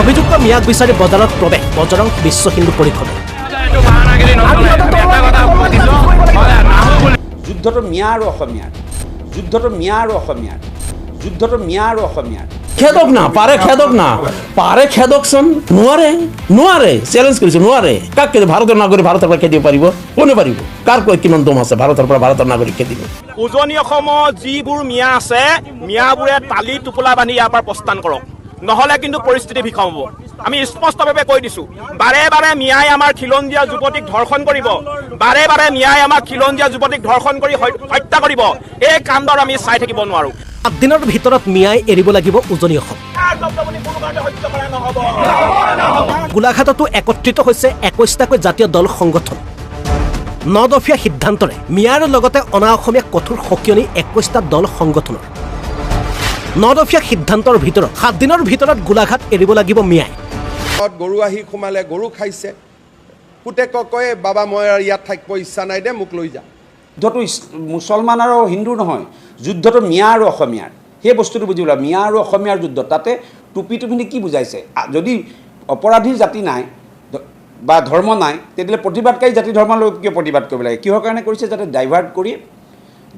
অভিযুক্ত মিয়াক বিচাৰি বজাৰত প্ৰৱেশ বজৰং বিশ্ব হিন্দু পৰিষদে। যুদ্ধটো মিয়া আৰু অসমীয়াৰ, যুদ্ধটো মিয়া আৰু অসমীয়াৰ, যুদ্ধটো মিয়া আৰু অসমীয়াৰ। খেদক না পাৰে, খেদক না পাৰে, খেদকচোন নোৱাৰে, নোৱাৰে চ্যালেঞ্জ কৰিছে, নোৱাৰে। কাক খেদিব? ভাৰতৰ নাগৰিক ভাৰতৰ পৰা খেদিব পাৰিব? কোনে পাৰিব? কাৰ কিমান দম আছে ভাৰতৰ পৰা ভাৰতৰ নাগৰিক খেদিব? উজনি অসমত যিবোৰ মিয়া আছে, মিয়াবোৰে তালি টোপোলা বান্ধি ইয়াৰ পৰা প্ৰস্থান কৰক, নহ'লে কিন্তু পৰিস্থিতি বিষম হ'ব। আমি স্পষ্টভাৱে কৈ দিছোঁ, বাৰে বাৰে মিয়াই আমাৰ খিলঞ্জীয়া যুৱতীক ধৰ্ষণ কৰিব, বাৰে বাৰে মিয়াই আমাক খিলঞ্জীয়া যুৱতীক ধৰ্ষণ কৰি হত্যা কৰিব। এই কাণ্ডৰ আমি চাই থাকিব নোৱাৰোঁ। 7 দিনৰ ভিতৰত মিয়াই এৰিব লাগিব উজনি অসম। গোলাঘাটতো একত্ৰিত হৈছে 21টাকৈ জাতীয় দল সংগঠন। 9 দফীয়া সিদ্ধান্তৰে মিয়াৰ লগতে অনা অসমীয়া কঠোৰ সকিয়নি 21টা দল সংগঠনৰ। 9 দফীয়া সিদ্ধান্তৰ ভিতৰত 7 দিনৰ ভিতৰত গোলাঘাট এৰিব লাগিব মিয়াই। গৰু আহি সোমালে, গৰু খাইছে, পুতেকক কয় বাবা মই আৰু ইয়াত থাকিব ইচ্ছা নাই দে, মোক লৈ যা। যুদ্ধটো মুছলমান আৰু হিন্দু নহয়, যুদ্ধটো মিয়া আৰু অসমীয়াৰ। সেই বস্তুটো বুজিব লাগিব, মিয়া আৰু অসমীয়াৰ যুদ্ধ। তাতে টুপিটো পিন্ধি কি বুজাইছে? যদি অপৰাধীৰ জাতি নাই বা ধৰ্ম নাই, তেতিয়াহ'লে প্ৰতিবাদকাৰী জাতি ধৰ্মৰ লৈ কিয় প্ৰতিবাদ কৰিব লাগে? কিহৰ কাৰণে কৰিছে? যাতে ডাইভাৰ্ট কৰি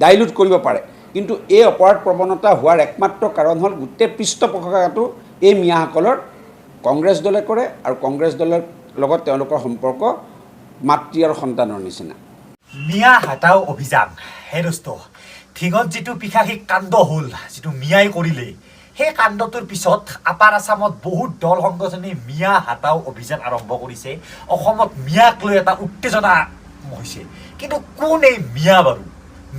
ডাইলুট কৰিব পাৰে। কিন্তু এই অপৰাধ প্ৰৱণতা হোৱাৰ একমাত্ৰ কাৰণ হ'ল গোটেই পৃষ্ঠপোষকতাটো এই মিয়াসকলৰ কংগ্ৰেছ দলে কৰে, আৰু কংগ্ৰেছ দলৰ লগত তেওঁলোকৰ সম্পৰ্ক মাতৃ আৰু সন্তানৰ নিচিনা। মিয়া হাটাও অভিযান হেৰস্ত ঠিঙত যিটো পিশাচিক কাণ্ড হ'ল, যিটো মিয়াই কৰিলে, সেই কাণ্ডটোৰ পিছত আপাৰ আছামত বহুত দল সংগঠনে মিয়া হাটাও অভিযান আৰম্ভ কৰিছে। অসমত মিয়াক লৈ এটা উত্তেজনা হৈছে। কিন্তু কোন এই মিয়া বাৰু?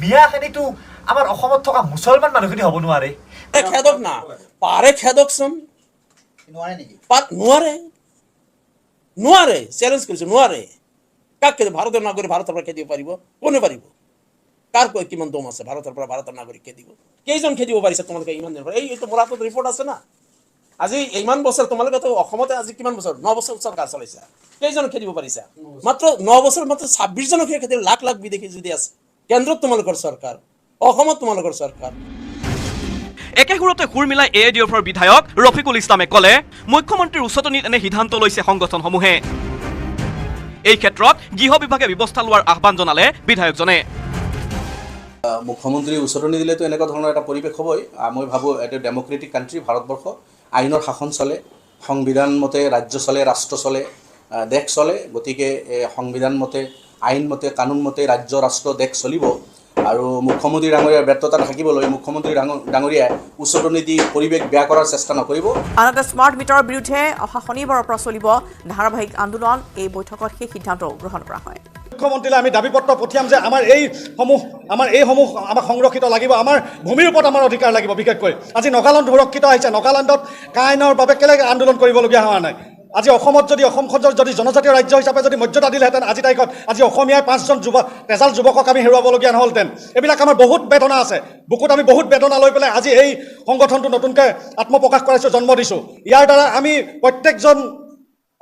মিয়াখিনিতো আমাৰ অসমত থকা মুছলমান মানুহখিনি হ'ব নোৱাৰে। খেদক না পাৰে, খেদকচোন নোৱাৰে নেকি? নোৱাৰে, নোৱাৰে চ্যালেঞ্জ কৰিছে, নোৱাৰে। কাক খেদিব? ভাৰতৰ নাগৰিক ভাৰতৰ পৰা খেদিব পাৰিব? কোনে পাৰিব? কাৰ কিমান দম আছে ভাৰতৰ পৰা ভাৰতৰ নাগৰিক খেদিব? কেইজন খেদিব পাৰিছে তোমালোকে ইমান দিনৰ পৰা? এইটো মোৰ হাতত ৰিপৰ্ট আছে না। আজি ইমান বছৰ তোমালোকেতো অসমতে আজি কিমান বছৰ? 9 বছৰ চৰকাৰ চলাইছা। কেইজন খেদিব পাৰিছা? মাত্ৰ 9 বছৰ মাত্ৰ 26 জনকে খেদিব। লাখ লাখ বিদেশী যদি আছে। কেন্দ্ৰত তোমালোকৰ চৰকাৰ, অসমত তোমালোকৰ চৰকাৰ। একে সুৰতে সুৰ মিলাই AIDFৰ বিধায়ক ৰফিকুল ইছলামে ক'লে, মুখ্যমন্ত্ৰীৰ উচতনিত এনে সিদ্ধান্ত লৈছে সংগঠনসমূহে। এই ক্ষেত্ৰত গৃহ বিভাগে ব্যৱস্থা লোৱাৰ আহ্বান জনালে বিধায়কজনে। মুখ্যমন্ত্ৰী উচতনি দিলেতো এনেকুৱা ধৰণৰ এটা পৰিৱেশ হ'বই। মই ভাবোঁ এটা ডেম'ক্ৰেটিক কাণ্ট্ৰি ভাৰতবৰ্ষ, আইনৰ শাসন চলে, সংবিধান মতে ৰাজ্য চলে, ৰাষ্ট্ৰ চলে, দেশ চলে। গতিকে সংবিধান মতে, আইন মতে, কানুন মতে ৰাজ্য, ৰাষ্ট্ৰ, দেশ চলিব। আৰু মুখ্যমন্ত্ৰী ডাঙৰীয়াৰ ব্যৰ্থতা থাকিবলৈ মুখ্যমন্ত্ৰী ডাঙৰীয়াই উচতনি দি পৰিৱেশ বেয়া কৰাৰ চেষ্টা নকৰিব। আনহাতে স্মাৰ্ট মিটাৰৰ বিৰুদ্ধে অহা শনিবাৰৰ পৰা চলিব ধাৰাবাহিক আন্দোলন। এই বৈঠকত সেই সিদ্ধান্ত গ্ৰহণ কৰা হয়। মুখ্যমন্ত্ৰীলৈ আমি দাবী পত্ৰ পঠিয়াম যে আমাৰ এইসমূহ আমাক সংৰক্ষিত লাগিব, আমাৰ ভূমিৰ ওপৰত আমাৰ অধিকাৰ লাগিব। বিশেষকৈ আজি নগালেণ্ড সুৰক্ষিত আহিছে, নগালেণ্ডত কাইনৰ বাবে কেলে আন্দোলন কৰিবলগীয়া হোৱা নাই। আজি অসমত যদি অসমখনৰ যদি জনজাতীয় ৰাজ্য হিচাপে যদি মৰ্যাদা দিলেহেঁতেন, আজি তাৰিখত আজি অসমীয়াই 5জন তেজাল যুৱকক আমি হেৰুৱাবলগীয়া নহ'লহেঁতেন। এইবিলাক আমাৰ বহুত বেদনা আছে, বুকুত আমি বহুত বেদনা লৈ পেলাই আজি এই সংগঠনটো নতুনকৈ আত্মপ্ৰকাশ কৰাইছোঁ, জন্ম দিছোঁ। ইয়াৰ দ্বাৰা আমি প্ৰত্যেকজন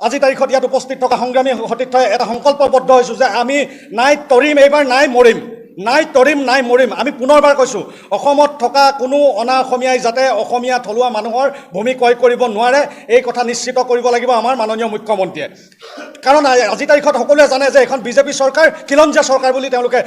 আজি তাৰিখত ইয়াত উপস্থিত থকা সংগ্ৰামী সতীৰ্থই এটা সংকল্পবদ্ধ হৈছোঁ যে আমি নাই তৰিম, এইবাৰ নাই মৰিম, নাই তৰিম, নাই মৰিম। আমি পুনৰবাৰ কৈছোঁ, অসমত থকা কোনো অনা অসমীয়াই যাতে অসমীয়া থলুৱা মানুহৰ ভূমি ক্ৰয় কৰিব নোৱাৰে, এই কথা নিশ্চিত কৰিব লাগিব আমাৰ মাননীয় মুখ্যমন্ত্ৰীয়ে। কাৰণ আজি তাৰিখত সকলোৱে জানে যে এখন বিজেপি চৰকাৰ খিলঞ্জীয়া চৰকাৰ বুলি তেওঁলোকে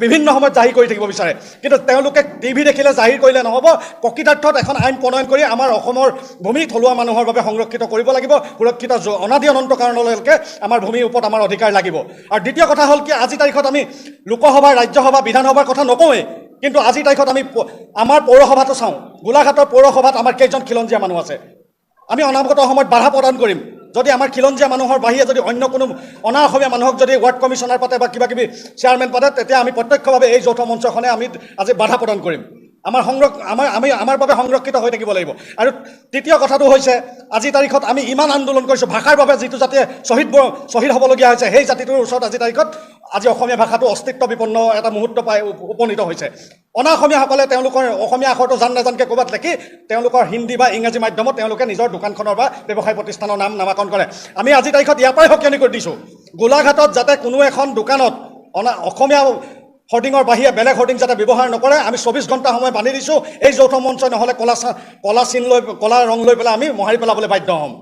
বিভিন্ন সময়ত জাহিৰ কৰি থাকিব বিচাৰে। কিন্তু তেওঁলোকে টিভি দেখিলে জাহিৰ কৰিলে নহ'ব, প্ৰকৃতাৰ্থত এখন আইন প্ৰণয়ন কৰি আমাৰ অসমৰ ভূমি থলুৱা মানুহৰ বাবে সংৰক্ষিত কৰিব লাগিব। সুৰক্ষিত অনাদি অনন্ত কাৰণলৈকে আমাৰ ভূমিৰ ওপৰত আমাৰ অধিকাৰ লাগিব। আৰু দ্বিতীয় কথা হ'ল কি, আজি তাৰিখত আমি লোকসভা, ৰাজ্যসভা, বিধানসভাৰ কথা নকওঁৱেই, কিন্তু আজি তাৰিখত আমি আমাৰ পৌৰসভাটো চাওঁ। গোলাঘাটৰ পৌৰসভাত আমাৰ কেইজন খিলঞ্জীয়া মানুহ আছে? আমি অনাগত সময়ত বাধা প্ৰদান কৰিম। যদি আমাৰ খিলঞ্জীয়া মানুহৰ বাহিৰে যদি অন্য কোনো অনা অসমীয়া মানুহক যদি ৱাৰ্ড কমিশ্যনাৰ পাতে বা কিবা কিবি চেয়াৰমেন পাতে, তেতিয়া আমি প্ৰত্যক্ষভাৱে এই যৌথ মঞ্চখনে আমি আজি বাধা প্ৰদান কৰিম। আমাৰ বাবে সংৰক্ষিত হৈ থাকিব লাগিব। আৰু তৃতীয় কথাটো হৈছে, আজি তাৰিখত আমি ইমান আন্দোলন কৰিছোঁ ভাষাৰ বাবে, যিটো জাতিয়ে শ্বহীদ হ'বলগীয়া হৈছে, সেই জাতিটোৰ ওচৰত আজি তাৰিখত আজি অসমীয়া ভাষাটো অস্তিত্ব বিপন্ন এটা মুহূৰ্ত পাই উপনীত হৈছে। অনা অসমীয়াসকলে তেওঁলোকৰ অসমীয়া আখৰটো জান নাজানকৈ ক'ৰবাত লিখি তেওঁলোকৰ হিন্দী বা ইংৰাজী মাধ্যমত তেওঁলোকে নিজৰ দোকানখনৰ বা ব্যৱসায় প্ৰতিষ্ঠানৰ নাম নামাকৰণ কৰে। আমি আজি তাৰিখত ইয়াৰ পৰাই সকিয়নি কৰি দিছোঁ, গোলাঘাটত যাতে কোনো এখন দোকানত অসমীয়া হৰ্ডিঙৰ বাহিৰে বেলেগ হৰ্ডিং যাতে ব্যৱহাৰ নকৰে। আমি 24 ঘণ্টা সময় বান্ধি দিছোঁ। এই যৌথ মঞ্চ নহ'লে ক'লা ৰং লৈ পেলাই আমি মোহাৰি পেলাবলৈ বাধ্য হ'ম।